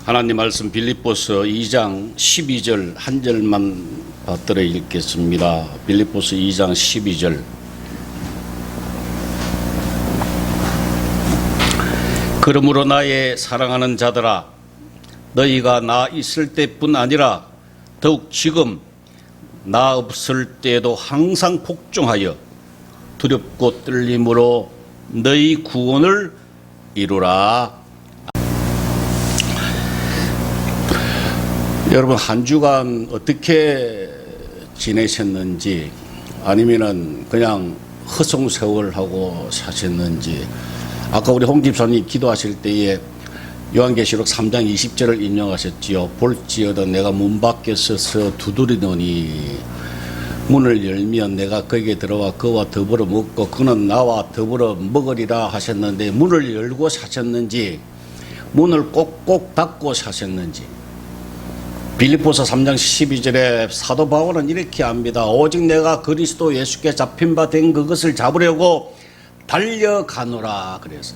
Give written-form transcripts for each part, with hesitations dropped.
하나님 말씀 빌립보서 2장 12절 한 절만 받들어 읽겠습니다. 빌립보서 2장 12절. 그러므로 나의 사랑하는 자들아, 너희가 나 있을 때뿐 아니라 더욱 지금 나 없을 때에도 항상 복종하여 두렵고 떨림으로 너희 구원을 이루라. 여러분, 한 주간 어떻게 지내셨는지, 아니면은 그냥 허송세월하고 사셨는지. 아까 우리 홍 집사님 기도하실 때에 요한계시록 3장 20절을 인용하셨지요. 볼지어다 내가 문 밖에 서서 두드리노니 문을 열면 내가 거기에 들어와 그와 더불어 먹고 그는 나와 더불어 먹으리라 하셨는데, 문을 열고 사셨는지 문을 꼭꼭 닫고 사셨는지. 빌립보서 3장 12절에 사도 바울은 이렇게 합니다. 오직 내가 그리스도 예수께 잡힌 바 된 그것을 잡으려고 달려가노라. 그래서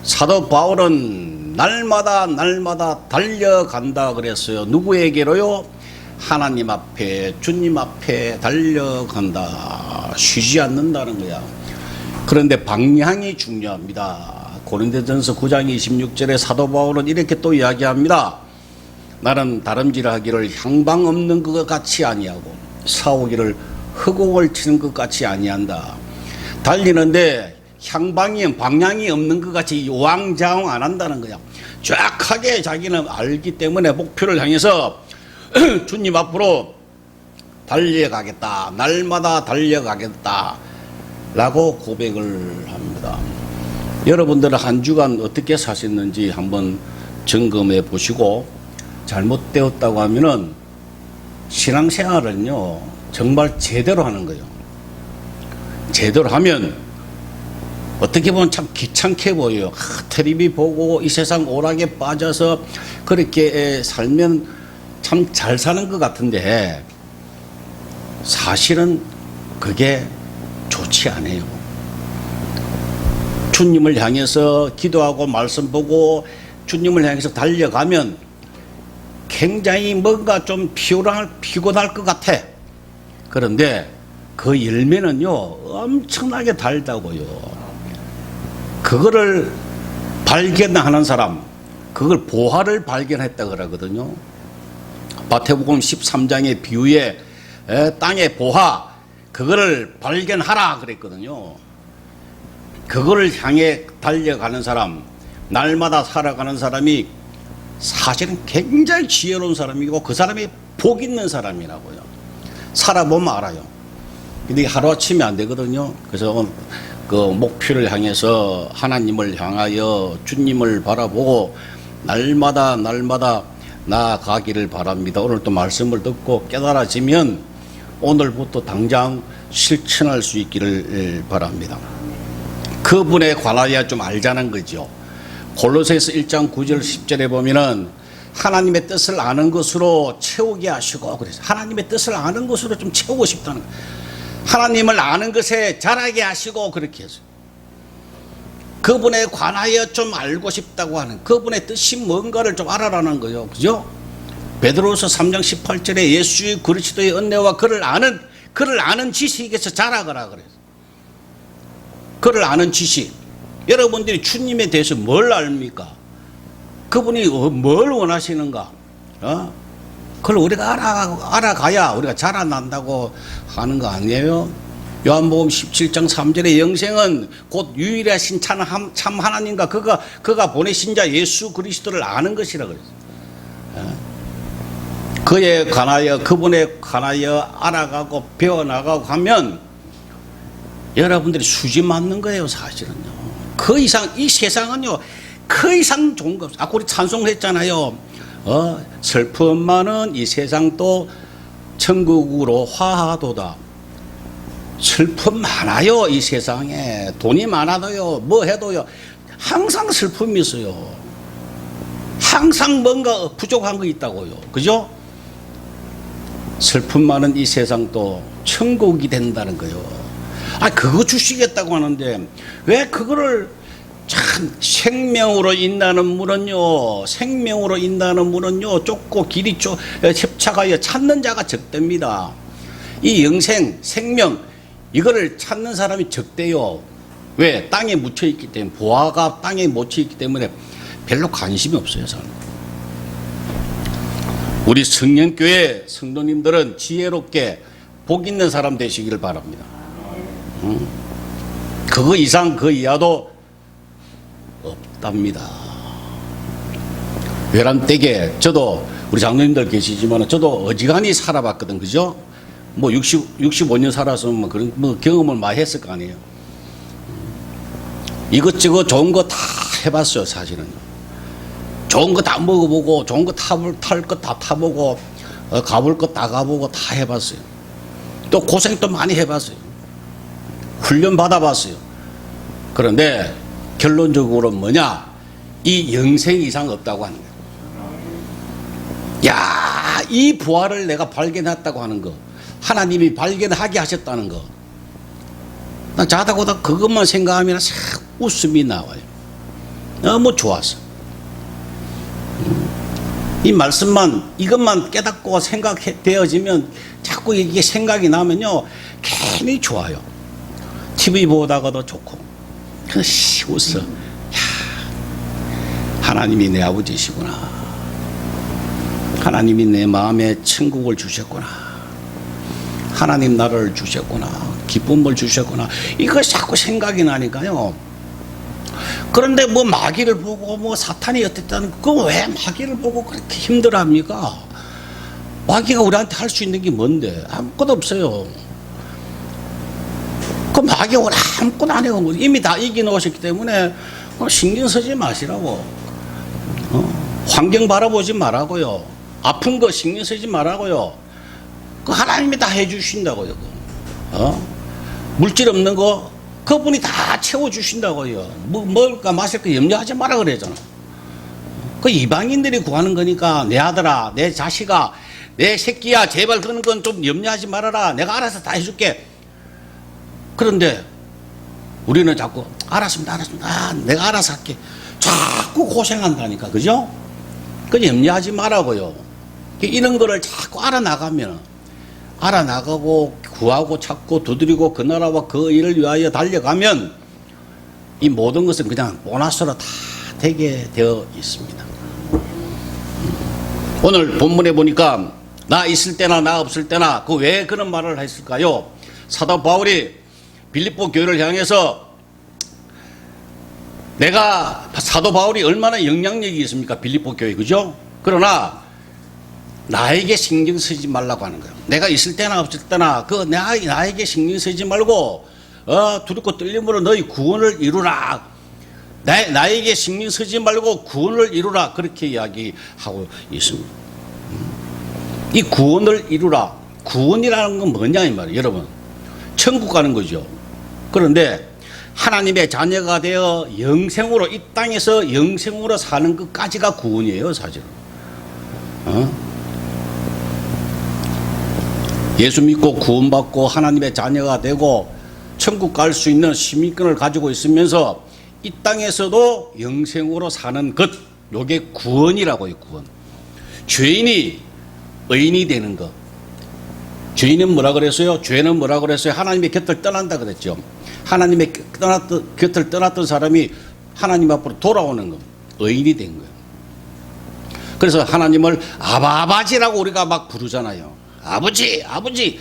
사도 바울은 날마다 달려간다 그랬어요. 누구에게로요? 하나님 앞에, 주님 앞에 달려간다. 쉬지 않는다는 거야. 그런데 방향이 중요합니다. 고린도전서 9장 26절에 사도 바울은 이렇게 또 이야기합니다. 나는 다름질하기를 향방 없는 것 같이 아니하고 싸우기를 허공을 치는 것 같이 아니한다. 달리는데 방향이 없는 것 같이 우왕좌왕 안 한다는 거야. 정확하게 자기는 알기 때문에 목표를 향해서 주님 앞으로 달려가겠다. 날마다 달려가겠다. 라고 고백을 합니다. 여러분들은 한 주간 어떻게 사셨는지 한번 점검해 보시고, 잘못되었다고 하면은 신앙생활은요, 정말 제대로 하는 거예요. 제대로 하면 어떻게 보면 참 귀찮게 보여요. 텔레비 보고 이 세상 오락에 빠져서 그렇게 살면 참 잘 사는 것 같은데, 사실은 그게 좋지 않아요. 주님을 향해서 기도하고 말씀 보고 주님을 향해서 달려가면 굉장히 뭔가 좀 피곤할 것 같아. 그런데 그 열매는요, 엄청나게 달다고요. 그거를 발견하는 사람, 그걸 보화를 발견했다 그러거든요. 마태복음 13장의 비유에 땅의 보화, 그거를 발견하라 그랬거든요. 그거를 향해 달려가는 사람, 날마다 살아가는 사람이 사실은 굉장히 지혜로운 사람이고 그 사람이 복 있는 사람이라고요. 살아보면 알아요. 근데 하루아침에 안 되거든요. 그래서 그 목표를 향해서 하나님을 향하여 주님을 바라보고 날마다 나아가기를 바랍니다. 오늘 또 말씀을 듣고 깨달아지면 오늘부터 당장 실천할 수 있기를 바랍니다. 그분에 관하여 좀 알자는 거죠. 골로새서 1장 9절 10절에 보면은 하나님의 뜻을 아는 것으로 채우게 하시고, 그래서 하나님의 뜻을 아는 것으로 좀 채우고 싶다는 거예요. 하나님을 아는 것에 자라게 하시고 그렇게 해서 그분에 관하여 좀 알고 싶다고 하는, 그분의 뜻이 뭔가를 좀 알아라는 거예요. 그죠? 베드로서 3장 18절에 예수 그리스도의 은혜와 그를 아는 지식에서 자라거라 그래서. 그를 아는 지식. 여러분들이 주님에 대해서 뭘 압니까? 그분이 뭘 원하시는가? 그걸 우리가 알아가야 우리가 자라난다고 하는 거 아니에요? 요한복음 17장 3절에 영생은 곧 유일하신 참 하나님과 그가 보내신 자 예수 그리스도를 아는 것이라 그랬어요. 그에 관하여, 그분에 관하여 알아가고 배워나가고 하면 여러분들이 수지 맞는 거예요, 사실은요. 그 이상, 이 세상은요, 그 이상 좋은 거 없어요. 아까 우리 찬송했잖아요. 슬픔 많은 이 세상도 천국으로 화하도다. 슬픔 많아요, 이 세상에. 돈이 많아도요, 뭐 해도요, 항상 슬픔이 있어요. 항상 뭔가 부족한 거 있다고요. 그죠? 슬픔 많은 이 세상도 천국이 된다는 거요. 그거 주시겠다고 하는데 왜 그거를 참 생명으로 인다는 문은요, 생명으로 인다는 문은요, 좁고 길이 협착하여 찾는 자가 적대입니다. 이 영생, 생명, 이거를 찾는 사람이 적대요. 왜? 땅에 묻혀 있기 때문에, 보화가 땅에 묻혀 있기 때문에 별로 관심이 없어요, 저는. 우리 성령교회 성도님들은 지혜롭게 복 있는 사람 되시기를 바랍니다. 그거 이상 그 이하도 없답니다. 외람댁에 저도 우리 장로님들 계시지만 저도 어지간히 살아봤거든, 그죠? 뭐 65년 살아서 뭐 그런 뭐 경험을 많이 했을 거 아니에요. 이것저것 좋은 거 다 해봤어요, 사실은. 좋은 거 다 먹어보고, 좋은 거 탈 거 다 타보고, 가볼 거 다 가보고 다 해봤어요. 또 고생도 많이 해봤어요. 훈련 받아봤어요. 그런데 결론적으로 뭐냐? 이 영생 이상 없다고 하는 거예요. 야, 이 부활을 내가 발견했다고 하는 거, 하나님이 발견하게 하셨다는 거, 나 자다보다 그것만 생각하면 싹 웃음이 나와요. 너무 좋아서. 이 말씀만, 이것만 깨닫고 생각되어지면 자꾸 이게 생각이 나면요, 괜히 좋아요. TV 보다가도 좋고. 그래서 웃어. 야, 하나님이 내 아버지시구나. 하나님이 내 마음에 천국을 주셨구나. 하나님 나라를 주셨구나. 기쁨을 주셨구나. 이거 자꾸 생각이 나니까요. 그런데 뭐 마귀를 보고 뭐 사탄이 어땠다는, 그거 왜 마귀를 보고 그렇게 힘들어 합니까? 마귀가 우리한테 할 수 있는 게 뭔데? 아무것도 없어요. 그 마귀가 아무것도 안 해요. 이미 다 이겨놓으셨기 때문에 신경 쓰지 마시라고. 환경 바라보지 말라고요. 아픈 거 신경 쓰지 말라고요. 그 하나님이 다 해주신다고요. 물질 없는 거 그분이 다 채워주신다고요. 뭐 먹을까 마실까 염려하지 마라 그러잖아. 그 이방인들이 구하는 거니까 내 아들아, 내 자식아, 내 새끼야, 제발 그런 건 좀 염려하지 말아라. 내가 알아서 다 해줄게. 그런데 우리는 자꾸 알았습니다. 내가 알아서 할게. 자꾸 고생한다니까, 그죠? 그 염려하지 말라고요. 이런 거를 자꾸 알아나가고 구하고 찾고 두드리고 그 나라와 그 일을 위하여 달려가면 이 모든 것은 그냥 보너스로 다 되게 되어 있습니다. 오늘 본문에 보니까 나 있을 때나 나 없을 때나 그 왜 그런 말을 했을까요? 사도 바울이 빌립보 교회를 향해서, 내가 사도 바울이 얼마나 영향력이 있습니까? 빌립보 교회, 그죠? 그러나 나에게 신경 쓰지 말라고 하는 거예요. 내가 있을 때나 없을 때나 나에게 신경 쓰지 말고 두렵고 떨림으로 너희 구원을 이루라. 나에게 신경 쓰지 말고 구원을 이루라. 그렇게 이야기하고 있습니다. 이 구원을 이루라. 구원이라는 건 뭐냐 이 말이에요. 여러분, 천국 가는 거죠. 그런데 하나님의 자녀가 되어 영생으로, 이 땅에서 영생으로 사는 것까지가 구원이에요, 사실은. 예수 믿고 구원받고 하나님의 자녀가 되고 천국 갈 수 있는 시민권을 가지고 있으면서 이 땅에서도 영생으로 사는 것, 요게 구원이라고요, 구원. 죄인이 의인이 되는 것. 죄인은 뭐라 그랬어요? 죄는 뭐라 그랬어요? 하나님의 곁을 떠난다 그랬죠. 하나님의 곁을 떠났던 사람이 하나님 앞으로 돌아오는 것, 의인이 된 거예요. 그래서 하나님을 아바지라고 우리가 막 부르잖아요. 아버지, 아버지.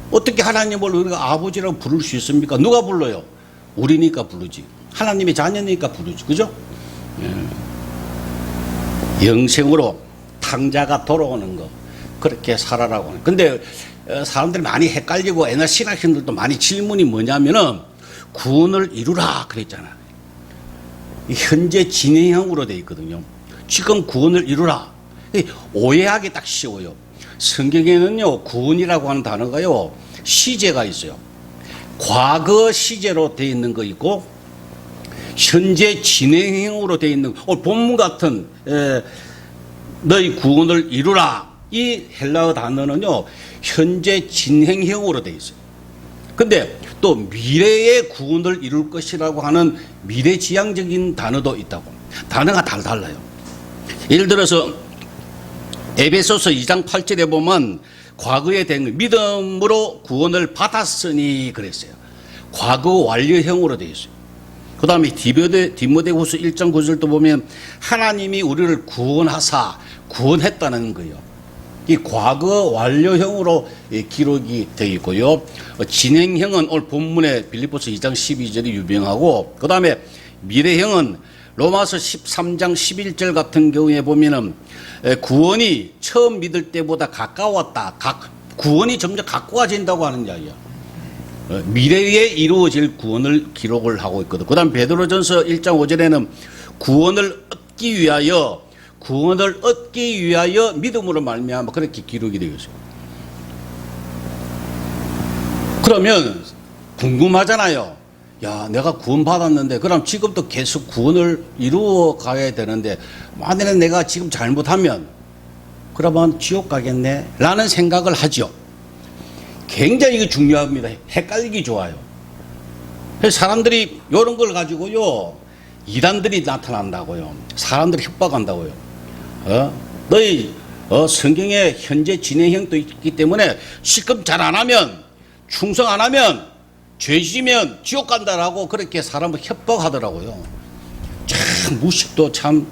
어떻게 하나님을 우리가 아버지라고 부를 수 있습니까? 누가 불러요? 우리니까 부르지. 하나님의 자녀니까 부르지. 그죠? 영생으로 탕자가 돌아오는 거, 그렇게 살아라고 하는. 근데 사람들이 많이 헷갈리고 옛날 신학생들도 많이 질문이 뭐냐면은 구원을 이루라 그랬잖아. 현재 진행형으로 되어 있거든요. 지금 구원을 이루라. 오해하기 딱 쉬워요. 성경에는요, 구원이라고 하는 단어가요, 시제가 있어요. 과거 시제로 되어 있는 거 있고, 현재 진행형으로 되어 있는, 본문 같은, 너희 구원을 이루라. 이 헬라어 단어는요, 현재 진행형으로 되어 있어요. 근데 또 미래의 구원을 이룰 것이라고 하는 미래지향적인 단어도 있다고. 단어가 달라요. 예를 들어서 에베소서 2장 8절에 보면 과거에 된 믿음으로 구원을 받았으니 그랬어요. 과거 완료형으로 되어 있어요. 그 다음에 디모데후서 1장 9절도 보면 하나님이 우리를 구원하사 구원했다는 거예요. 이 과거 완료형으로 기록이 되어 있고요. 진행형은 오늘 본문에 빌립보서 2장 12절이 유명하고, 그 다음에 미래형은 로마서 13장 11절 같은 경우에 보면은 구원이 처음 믿을 때보다 가까웠다. 구원이 점점 가까워진다고 하는 이야기야. 미래에 이루어질 구원을 기록을 하고 있거든. 그 다음 베드로전서 1장 5절에는 구원을 얻기 위하여 믿음으로 말미암아 그렇게 기록이 되어 있어요. 그러면 궁금하잖아요. 야, 내가 구원 받았는데 그럼 지금도 계속 구원을 이루어 가야 되는데 만약에 내가 지금 잘못하면 그러면 지옥 가겠네 라는 생각을 하죠. 굉장히 이게 중요합니다. 헷갈리기 좋아요. 그래서 사람들이 이런 걸 가지고요, 이단들이 나타난다고요. 사람들이 협박한다고요. 너희 성경에 현재 진행형도 있기 때문에 지금 잘 안 하면, 충성 안 하면, 죄지면 지옥 간다라고 그렇게 사람을 협박하더라고요. 참 무식도 참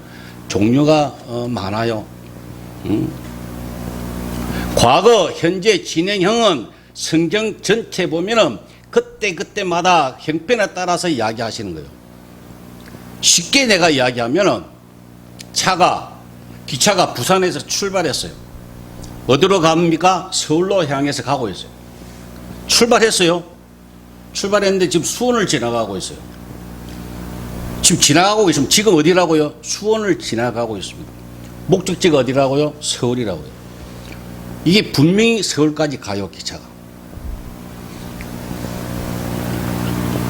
종류가 많아요. 과거, 현재, 진행형은 성경 전체 보면은 그때마다 형편에 따라서 이야기하시는 거예요. 쉽게 내가 이야기하면은 기차가 부산에서 출발했어요. 어디로 갑니까? 서울로 향해서 가고 있어요. 출발했는데 지금 수원을 지나가고 있어요. 지금 지나가고 있으면 지금 어디라고요? 수원을 지나가고 있습니다. 목적지가 어디라고요? 서울이라고요. 이게 분명히 서울까지 가요, 기차가.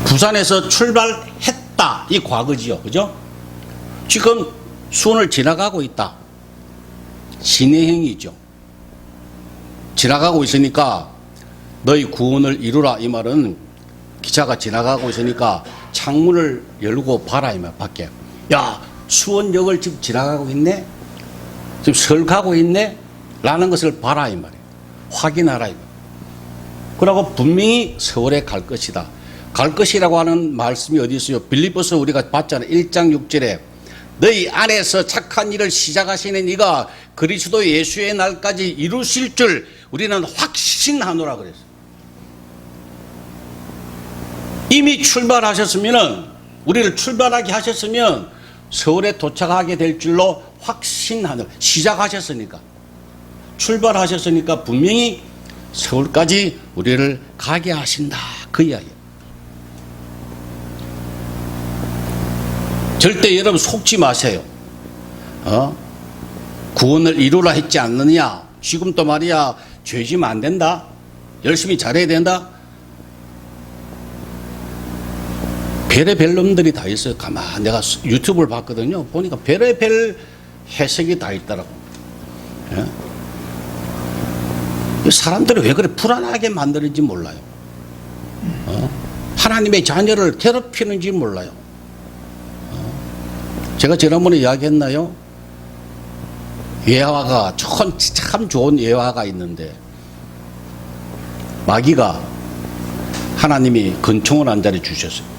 부산에서 출발했다. 이 과거지요. 그죠? 지금 수원을 지나가고 있다. 진행형이죠. 지나가고 있으니까 너희 구원을 이루라. 이 말은 기차가 지나가고 있으니까 창문을 열고 봐라. 이 말, 밖에. 야, 수원역을 지금 지나가고 있네? 지금 서울 가고 있네? 라는 것을 봐라. 이 말이에요. 확인하라. 이 말. 그러고 분명히 서울에 갈 것이다. 갈 것이라고 하는 말씀이 어디 있어요? 빌립보서 우리가 봤잖아요. 1장 6절에 너희 안에서 착한 일을 시작하시는 이가 그리스도 예수의 날까지 이루실 줄 우리는 확신하노라 그랬어요. 이미 출발하셨으면은, 우리를 출발하게 하셨으면 서울에 도착하게 될 줄로 확신하노라. 시작하셨으니까, 출발하셨으니까 분명히 서울까지 우리를 가게 하신다. 그 이야기예요. 절대 여러분 속지 마세요. 구원을 이루라 했지 않느냐? 지금 또 말이야, 죄지면 안 된다? 열심히 잘해야 된다? 별의별 놈들이 다 있어요. 내가 유튜브를 봤거든요. 보니까 별의별 해석이 다 있더라고. 예? 사람들이 왜 그래 불안하게 만드는지 몰라요. 하나님의 자녀를 괴롭히는지 몰라요. 제가 지난번에 이야기했나요? 예화가 참 좋은 예화가 있는데, 마귀가 하나님이 권총을 한 자리 주셨어요.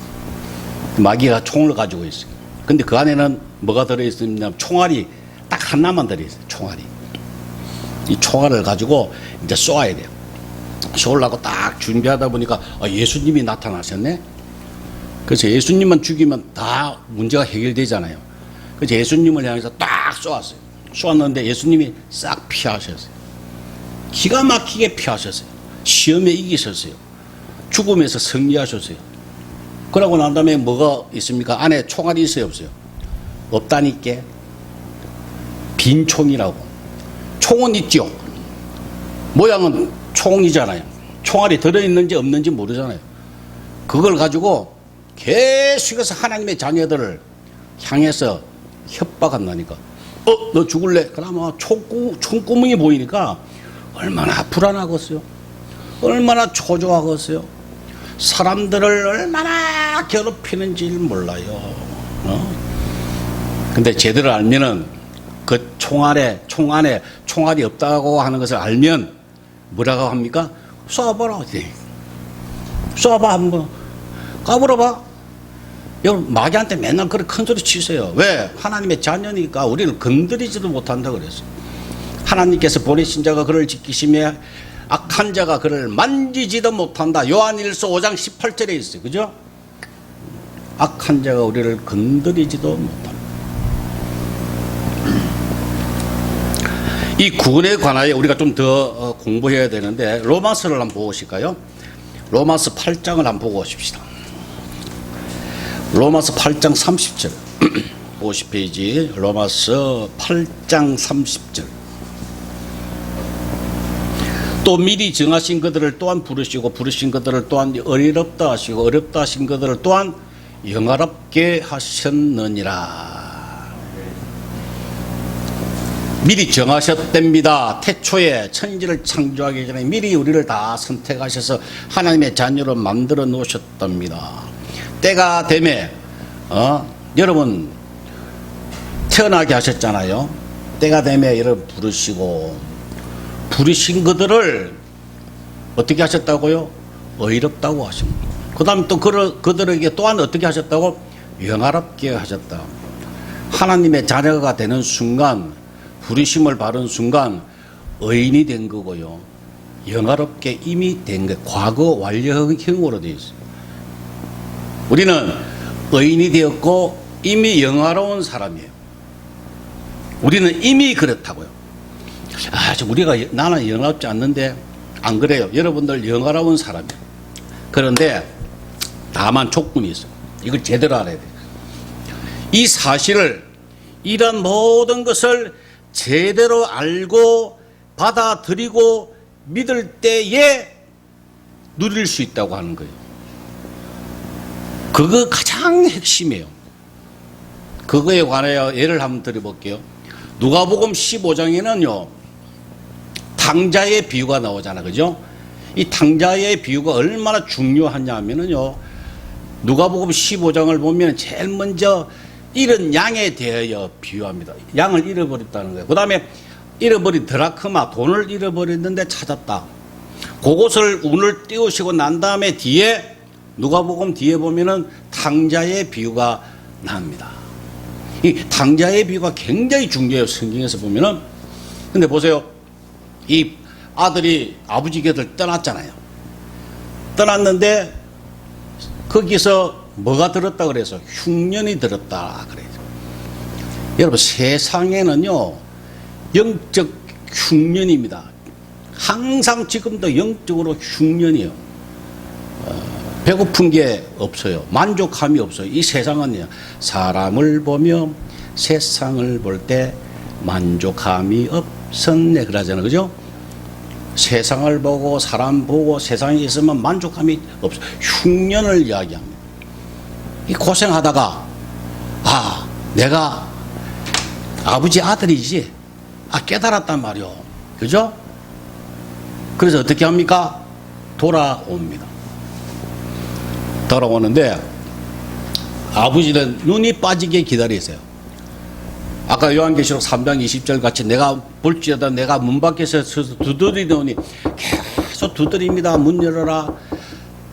마귀가 총을 가지고 있어요. 근데 그 안에는 뭐가 들어있느냐? 총알이 딱 하나만 들어있어요. 총알이. 이 총알을 가지고 이제 쏘아야 돼요. 쏘려고 딱 준비하다 보니까 예수님이 나타나셨네. 그래서 예수님만 죽이면 다 문제가 해결되잖아요. 그래서 예수님을 향해서 딱 쏘았어요. 쏘았는데 예수님이 싹 피하셨어요. 기가 막히게 피하셨어요. 시험에 이기셨어요. 죽음에서 승리하셨어요. 그러고 난 다음에 뭐가 있습니까? 안에 총알이 있어요, 없어요? 없다니까. 빈 총이라고. 총은 있죠. 모양은 총이잖아요. 총알이 들어있는지 없는지 모르잖아요. 그걸 가지고 계속해서 하나님의 자녀들을 향해서 협박한다니까. 너 죽을래? 그러면 총구멍이 보이니까 얼마나 불안하겠어요. 얼마나 초조하겠어요. 사람들을 얼마나 괴롭히는지 몰라요. 근데 제대로 알면은 그 총 안에 총알이 없다고 하는 것을 알면 뭐라고 합니까? 쏴봐라. 쏴봐 한번. 까불어봐. 여러분 마귀한테 맨날 그렇게 큰 소리 치세요. 왜? 하나님의 자녀니까 우리를 건드리지도 못한다 그랬어요. 하나님께서 보내신 자가 그를 지키시며 악한 자가 그를 만지지도 못한다. 요한일서 5장 18절에 있어요. 그죠? 악한 자가 우리를 건드리지도 못한다. 이 구원에 관하여 우리가 좀 더 공부해야 되는데 로마서를 한번 보실까요? 로마서 8장을 한번 보고 오십시다. 로마서 8장 30절 50페이지 로마서 8장 30절. 또 미리 정하신 그들을 또한 부르시고 부르신 그들을 또한 어리럽다 하시고 어렵다 하신 그들을 또한 영화롭게 하셨느니라. 미리 정하셨답니다. 태초에 천지를 창조하기 전에 미리 우리를 다 선택하셔서 하나님의 자녀로 만들어 놓으셨답니다. 때가 되매 여러분 태어나게 하셨잖아요. 때가 되매 여러분 부르시고 부르신 그들을 어떻게 하셨다고요? 의롭다고 하십니다. 그 다음에 또 그들에게 또한 어떻게 하셨다고? 영화롭게 하셨다. 하나님의 자녀가 되는 순간 부르심을 받은 순간 의인이 된 거고요. 영화롭게 이미 된 거예요. 과거 완료형으로 되어 있어요. 우리는 의인이 되었고 이미 영화로운 사람이에요. 우리는 이미 그렇다고요. 나는 영화롭지 않는데 안 그래요. 여러분들 영화로운 사람이에요. 그런데 다만 조건이 있어요. 이걸 제대로 알아야 돼요. 이 사실을 이런 모든 것을 제대로 알고 받아들이고 믿을 때에 누릴 수 있다고 하는 거예요. 그거 가장 핵심이에요. 그거에 관하여 예를 한번 드려볼게요. 누가복음 15장에는요 탕자의 비유가 나오잖아. 그죠? 이 탕자의 비유가 얼마나 중요하냐 하면은요 누가복음 15장을 보면 제일 먼저 잃은 양에 대하여 비유합니다. 양을 잃어버렸다는 거예요. 그 다음에 잃어버린 드라크마, 돈을 잃어버렸는데 찾았다. 그것을 운을 띄우시고 난 다음에 뒤에 누가복음 뒤에 보면은 탕자의 비유가 나옵니다. 이 탕자의 비유가 굉장히 중요해요. 성경에서 보면은. 근데 보세요. 이 아들이 아버지 곁을 떠났잖아요. 떠났는데 거기서 뭐가 들었다 그래서 흉년이 들었다 그래요. 여러분 세상에는요 영적 흉년입니다. 항상 지금도 영적으로 흉년이요. 배고픈 게 없어요. 만족함이 없어요. 이 세상은요 사람을 보며 세상을 볼 때 만족함이 없었네 그러잖아요. 그죠? 세상을 보고 사람 보고 세상에 있으면 만족함이 없어요. 흉년을 이야기합니다. 이 고생하다가 내가 아버지 아들이지 깨달았단 말이요. 그죠? 그래서 어떻게 합니까? 돌아옵니다. 돌아오는데 아버지는 눈이 빠지게 기다리세요. 아까 요한계시록 3장 20절 같이 내가 볼지어다 내가 문 밖에서 서서 두드리더니 계속 두드립니다. 문 열어라.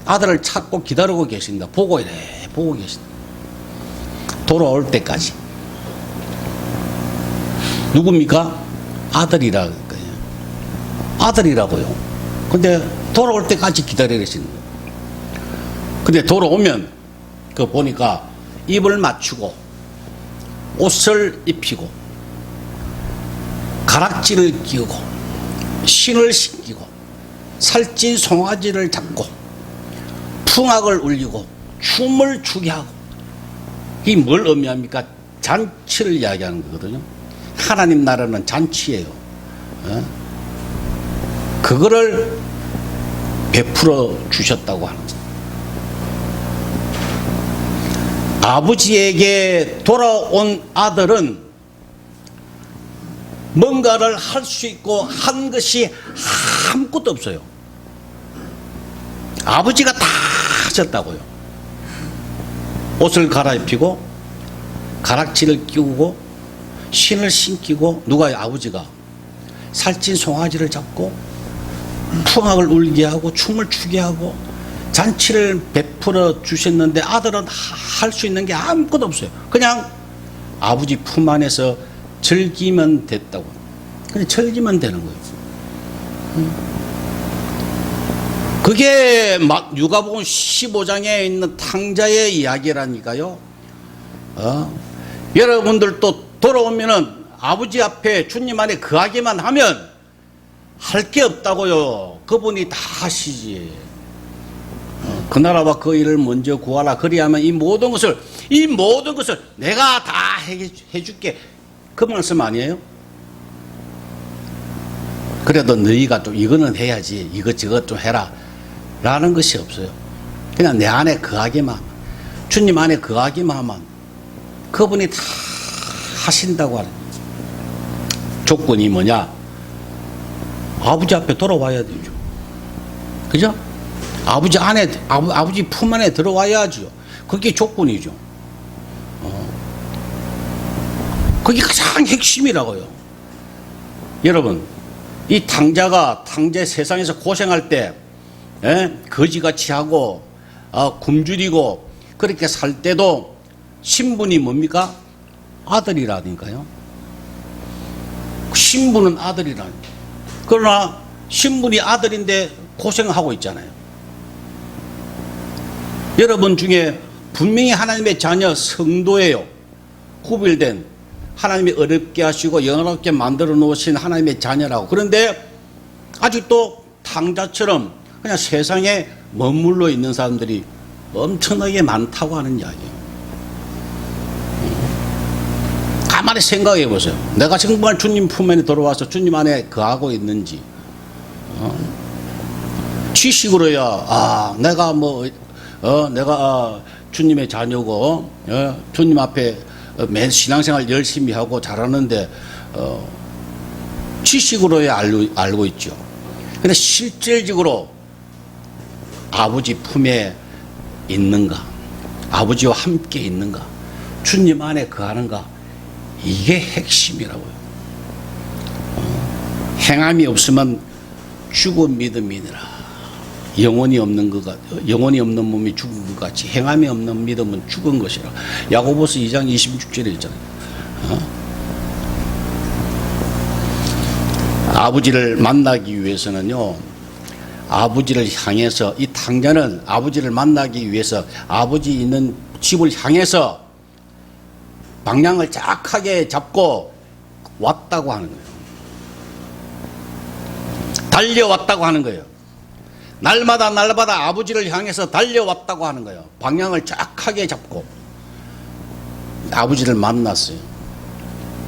아들을 찾고 기다리고 계신다. 보고 계신다. 돌아올 때까지. 누굽니까? 아들이라 거예요. 아들이라고요. 근데 돌아올 때까지 기다려 계시는 거예요. 근데 돌아오면 그 보니까 입을 맞추고 옷을 입히고 가락지를 끼우고 신을 신기고 살찐 송아지를 잡고 풍악을 울리고 춤을 추게 하고 이게 뭘 의미합니까? 잔치를 이야기하는 거거든요. 하나님 나라는 잔치예요. 그거를 베풀어 주셨다고 하는 거예요. 아버지에게 돌아온 아들은 뭔가를 할 수 있고 한 것이 아무것도 없어요. 아버지가 다 하셨다고요. 옷을 갈아입히고 가락지를 끼우고 신을 신기고 누가요? 아버지가 살찐 송아지를 잡고 풍악을 울게 하고 춤을 추게 하고 잔치를 베풀어 주셨는데 아들은 할 수 있는 게 아무것도 없어요. 그냥 아버지 품 안에서 즐기면 됐다고. 그냥 즐기면 되는 거예요. 그게 누가복음 15장에 있는 탕자의 이야기라니까요. 여러분들도 돌아오면은 아버지 앞에 주님 안에 거하기만 하면 할 게 없다고요. 그분이 다 하시지. 그 나라와 그 일을 먼저 구하라. 그리하면 이 모든 것을 내가 다 해줄게. 그 말씀 아니에요? 그래도 너희가 좀 이거는 해야지. 이것저것 좀 해라. 라는 것이 없어요. 그냥 내 안에 거하기만 하면, 주님 안에 거하기만 하면 그분이 다 하신다고 하는 조건이 뭐냐? 아버지 앞에 돌아와야 되죠. 그죠? 아버지 품 안에 들어와야죠. 그게 조건이죠. 그게 가장 핵심이라고요. 여러분, 이 탕자 세상에서 고생할 때, 거지같이 하고, 굶주리고, 그렇게 살 때도 신분이 뭡니까? 아들이라니까요. 신분은 아들이라니까. 그러나 신분이 아들인데 고생하고 있잖아요. 여러분 중에 분명히 하나님의 자녀 성도예요. 구별된 하나님이 어렵게 하시고 영원하게 만들어 놓으신 하나님의 자녀라고. 그런데 아직도 탕자처럼 그냥 세상에 머물러 있는 사람들이 엄청나게 많다고 하는 이야기예요. 가만히 생각해 보세요. 내가 정말 주님 품 안에 들어와서 주님 안에 거하고 있는지. 지식으로야 내가 주님의 자녀고 주님 앞에 매 신앙생활 열심히 하고 잘하는데 지식으로야 알고 있죠. 근데 실질적으로 아버지 품에 있는가, 아버지와 함께 있는가, 주님 안에 거하는가, 이게 핵심이라고요. 행함이 없으면 죽은 믿음이니라. 영혼이 없는 몸이 죽은 것 같이 행함이 없는 믿음은 죽은 것이라. 야고보서 2장 26절에 있잖아요. 아버지를 만나기 위해서는요, 아버지를 향해서, 이 탕자는 아버지를 만나기 위해서 아버지 있는 집을 향해서 방향을 정확하게 잡고 왔다고 하는 거예요. 달려왔다고 하는 거예요. 날마다 아버지를 향해서 달려왔다고 하는 거예요. 방향을 정확하게 잡고 아버지를 만났어요.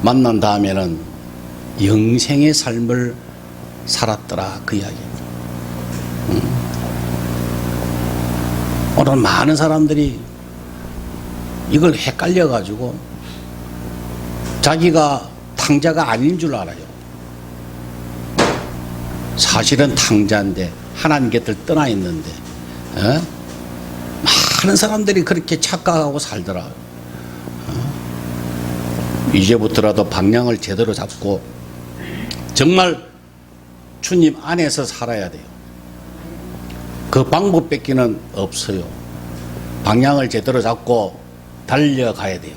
만난 다음에는 영생의 삶을 살았더라, 그 이야기입니다. 오늘 많은 사람들이 이걸 헷갈려 가지고 자기가 탕자가 아닌 줄 알아요. 사실은 탕자인데 하나님 곁을 떠나 있는데 많은 사람들이 그렇게 착각하고 살더라. 이제부터라도 방향을 제대로 잡고 정말 주님 안에서 살아야 돼요. 그 방법밖에는 없어요. 방향을 제대로 잡고 달려가야 돼요.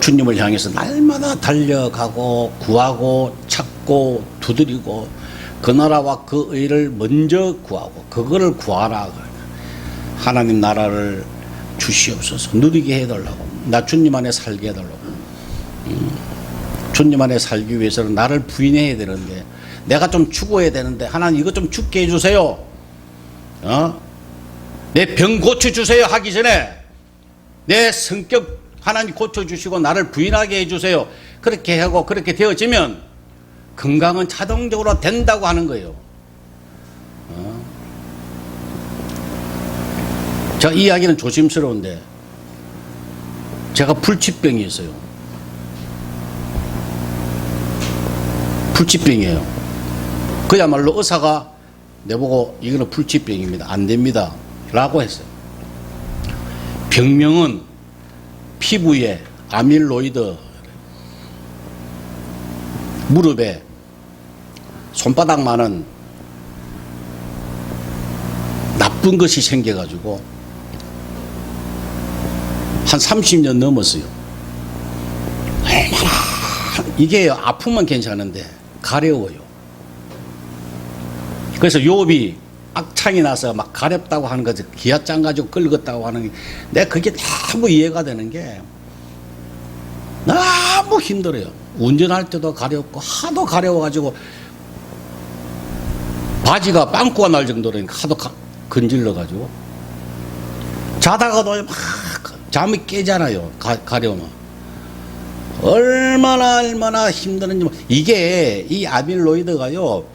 주님을 향해서 날마다 달려가고 구하고 찾고 두드리고 그 나라와 그 의를 먼저 구하고 그거를 구하라. 하나님 나라를 주시옵소서. 누리게 해달라고. 나 주님 안에 살게 해달라고. 주님 안에 살기 위해서는 나를 부인해야 되는데, 내가 좀 죽어야 되는데, 하나님 이것 좀 죽게 해주세요. 내 병 고쳐주세요 하기 전에 내 성격 하나님 고쳐주시고 나를 부인하게 해주세요. 그렇게 하고 그렇게 되어지면 건강은 자동적으로 된다고 하는 거예요. 자, 이 이야기는 조심스러운데 제가 불치병이 있어요. 불치병이에요. 그야말로 의사가 내보고 이거는 불치병입니다. 안 됩니다. 라고 했어요. 병명은 피부에 아밀로이드, 무릎에 손바닥만한 나쁜 것이 생겨가지고 한 30년 넘었어요. 이게 아프면 괜찮은데 가려워요. 그래서 욥이 악창이 나서 막 가렵다고 하는 거지, 기아장 가지고 긁었다고 하는 게, 내가 그게 너무 이해가 되는 게 너무 힘들어요. 운전할 때도 가렵고 하도 가려워가지고 바지가 빵꾸가 날 정도로 하도 건질러가지고 자다가도 막 잠이 깨잖아요. 가려우면 얼마나 힘드는지. 이게 이 아밀로이드가요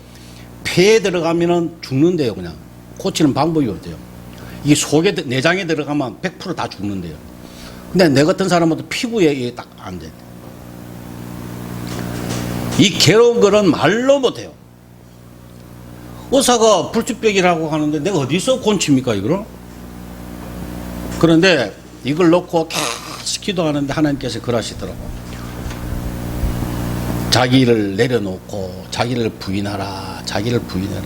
폐에 들어가면은 죽는데요. 그냥 고치는 방법이 없대요. 이게 속에 내장에 들어가면 100% 다 죽는데요. 근데 내 같은 사람은 피부에 이게 딱 안 돼. 이 괴로운 거는 말로 못해요. 의사가 불치병이라고 하는데 내가 어디서 곤칩니까 이거를? 그런데 이걸 놓고 계속 기도하는데 하나님께서 그러시더라고. 자기를 내려놓고 자기를 부인하라, 자기를 부인해라.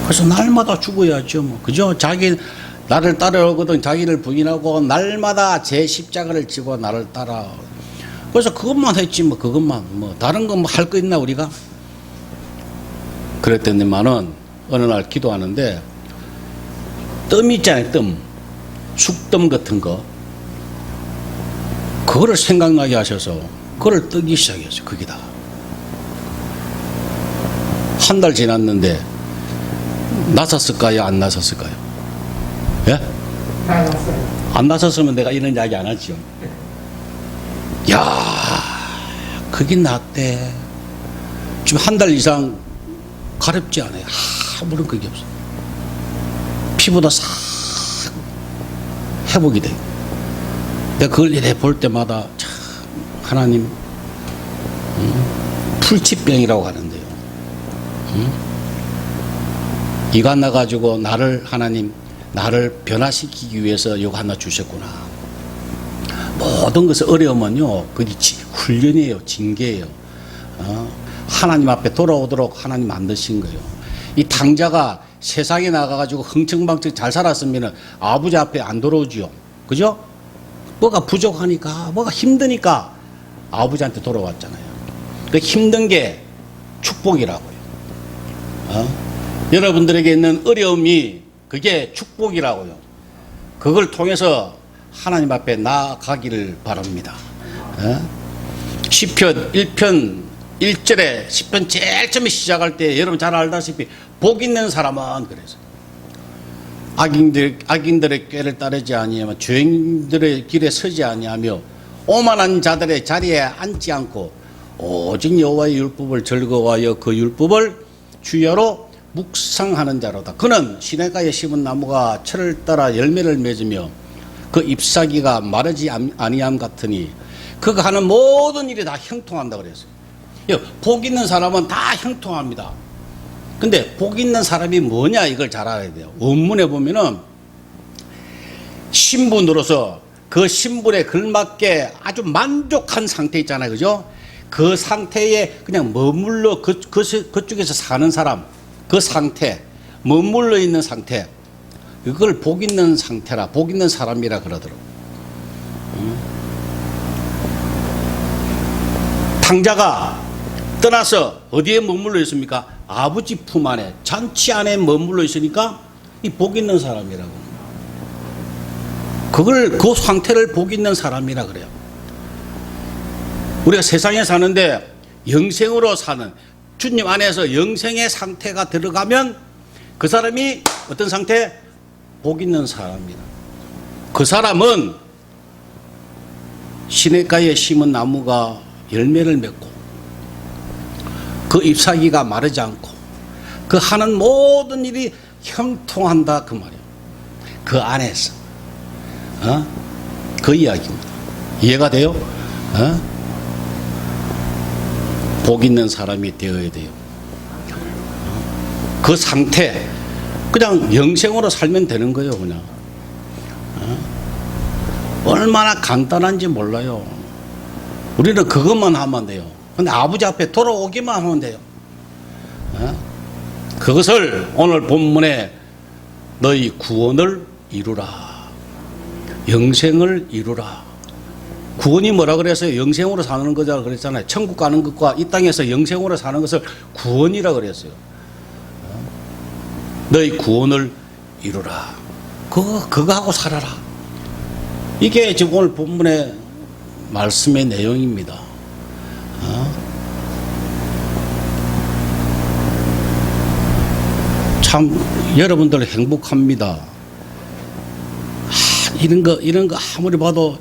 그래서 날마다 죽어야죠, 뭐. 그죠? 나를 따라오거든 자기를 부인하고 날마다 제 십자가를 지고 나를 따라. 그래서 그것만 했지, 뭐, 그것만. 뭐, 다른 거 뭐 할 거 있나, 우리가? 그랬더니만은 어느 날 기도하는데 뜸 있잖아요, 뜸. 숙뜸 같은 거. 그거를 생각나게 하셔서 그걸 뜨기 시작했어요. 거기다. 한 달 지났는데 나섰을까요? 안 나섰을까요? 예? 안 나섰으면 내가 이런 이야기 안 하죠. 야, 그게 낫대. 지금 한 달 이상 가렵지 않아요. 아무런 그게 없어. 피부도 싹 회복이 돼요. 내가 그걸 이래 볼 때마다 참 하나님, 풀치병이라고 하는데요. 이가 나가지고 하나님 나를 변화시키기 위해서 이거 하나 주셨구나. 모든 것을 어려우면요 그게 훈련이에요, 징계예요. 하나님 앞에 돌아오도록 하나님 만드신 거예요. 이 당자가 세상에 나가가지고 흥청망청 잘 살았으면 아버지 앞에 안 돌아오지요. 그죠? 뭐가 부족하니까, 뭐가 힘드니까 아버지한테 돌아왔잖아요. 그 힘든 게 축복이라고요. 여러분들에게 있는 어려움이 그게 축복이라고요. 그걸 통해서 하나님 앞에 나아가기를 바랍니다. 시편 1편 1절에 시편 제일 처음에 시작할 때 여러분 잘 알다시피 복 있는 사람은 그래서 악인들의 꾀를 따르지 아니하며 죄인들의 길에 서지 아니하며 오만한 자들의 자리에 앉지 않고 오직 여호와의 율법을 즐거워하여 그 율법을 주야로 묵상하는 자로다. 그는 시냇가에 심은 나무가 철을 따라 열매를 맺으며 그 잎사귀가 마르지 아니함 같으니 그가 하는 모든 일이 다 형통한다 그랬어요. 복 있는 사람은 다 형통합니다. 근데 복 있는 사람이 뭐냐 이걸 잘 알아야 돼요. 원문에 보면은 신분으로서 그 신분에 걸맞게 아주 만족한 상태 있잖아요. 그죠? 그 상태에 그냥 머물러 그쪽에서 사는 사람, 그 상태, 머물러 있는 상태, 그걸 복 있는 상태라, 복 있는 사람이라 그러더라고요. 탕자가 떠나서 어디에 머물러 있습니까? 아버지 품 안에, 잔치 안에 머물러 있으니까 이 복 있는 사람이라고. 그 상태를 복 있는 사람이라 그래요. 우리가 세상에 사는데 영생으로 사는, 주님 안에서 영생의 상태가 들어가면 그 사람이 어떤 상태? 복 있는 사람이다. 그 사람은 시냇가에 심은 나무가 열매를 맺고 그 잎사귀가 마르지 않고 그 하는 모든 일이 형통한다 그 말이에요. 그 안에서 그 이야기입니다. 이해가 돼요? 복 있는 사람이 되어야 돼요. 그 상태, 그냥 영생으로 살면 되는 거예요. 그냥 얼마나 간단한지 몰라요. 우리는 그것만 하면 돼요. 근데 아버지 앞에 돌아오기만 하면 돼요. 그것을 오늘 본문에 너희 구원을 이루라, 영생을 이루라. 구원이 뭐라 그랬어요? 영생으로 사는 거자 그랬잖아요. 천국 가는 것과 이 땅에서 영생으로 사는 것을 구원이라 그랬어요. 너희 구원을 이루라. 그거 하고 살아라. 이게 지금 오늘 본문의 말씀의 내용입니다. 참 여러분들 행복합니다. 이런 거 아무리 봐도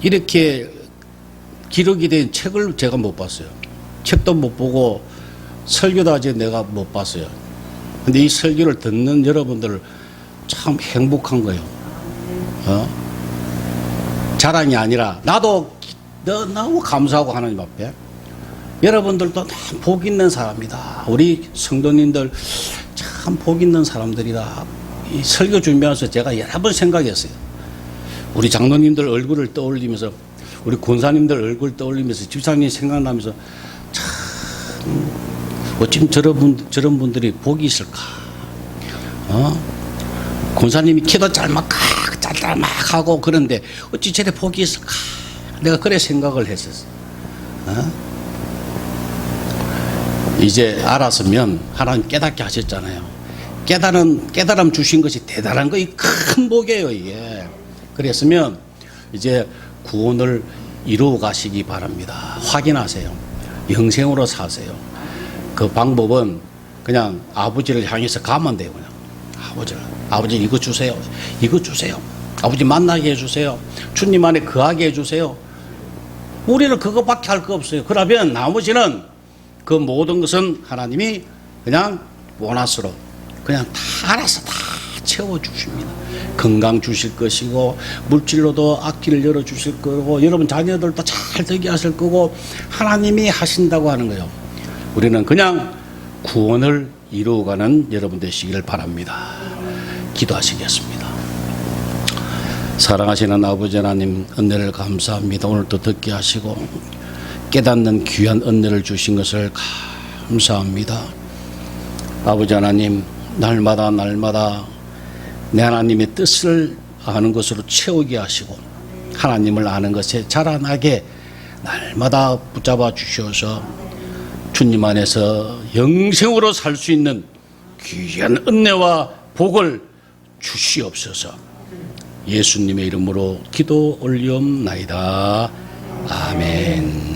이렇게 기록이 된 책을 제가 못 봤어요. 책도 못 보고 설교도 아직 내가 못 봤어요. 근데 이 설교를 듣는 여러분들 참 행복한 거예요. 자랑이 아니라 나도 너무 감사하고 하나님 앞에 여러분들도 참 복 있는 사람이다. 우리 성도님들 참 복 있는 사람들이다. 이 설교 준비하면서 제가 여러 번 생각했어요. 우리 장로님들 얼굴을 떠올리면서, 우리 권사님들 얼굴 떠올리면서, 집사님 생각나면서 참 어쩜 저런 분들이 복이 있을까? 권사님이 키도 짤막 하고 그런데 어찌 저래 복이 있을까? 내가 그래 생각을 했었어. 이제 알았으면 하나님 깨닫게 하셨잖아요. 깨달음 주신 것이 대단한 거, 이 큰 복이에요, 이게. 그랬으면 이제 구원을 이루어 가시기 바랍니다. 확인하세요. 영생으로 사세요. 그 방법은 그냥 아버지를 향해서 가면 돼요. 그냥 아버지 이거 주세요. 이거 주세요. 아버지 만나게 해주세요. 주님 안에 거하게 해주세요. 우리는 그것밖에 할 거 없어요. 그러면 나머지는 그 모든 것은 하나님이 그냥 보너스로 그냥 다 알아서 다 채워주십니다. 건강 주실 것이고, 물질로도 앞길을 열어주실 거고, 여러분 자녀들도 잘 되게 하실 거고, 하나님이 하신다고 하는 거예요. 우리는 그냥 구원을 이루어가는 여러분 되시기를 바랍니다. 기도하시겠습니다. 사랑하시는 아버지 하나님, 은혜를 감사합니다. 오늘도 듣게 하시고 깨닫는 귀한 은혜를 주신 것을 감사합니다. 아버지 하나님, 날마다 내 하나님의 뜻을 아는 것으로 채우게 하시고 하나님을 아는 것에 자라나게 날마다 붙잡아 주셔서 주님 안에서 영생으로 살 수 있는 귀한 은혜와 복을 주시옵소서. 예수님의 이름으로 기도 올리옵나이다. 아멘.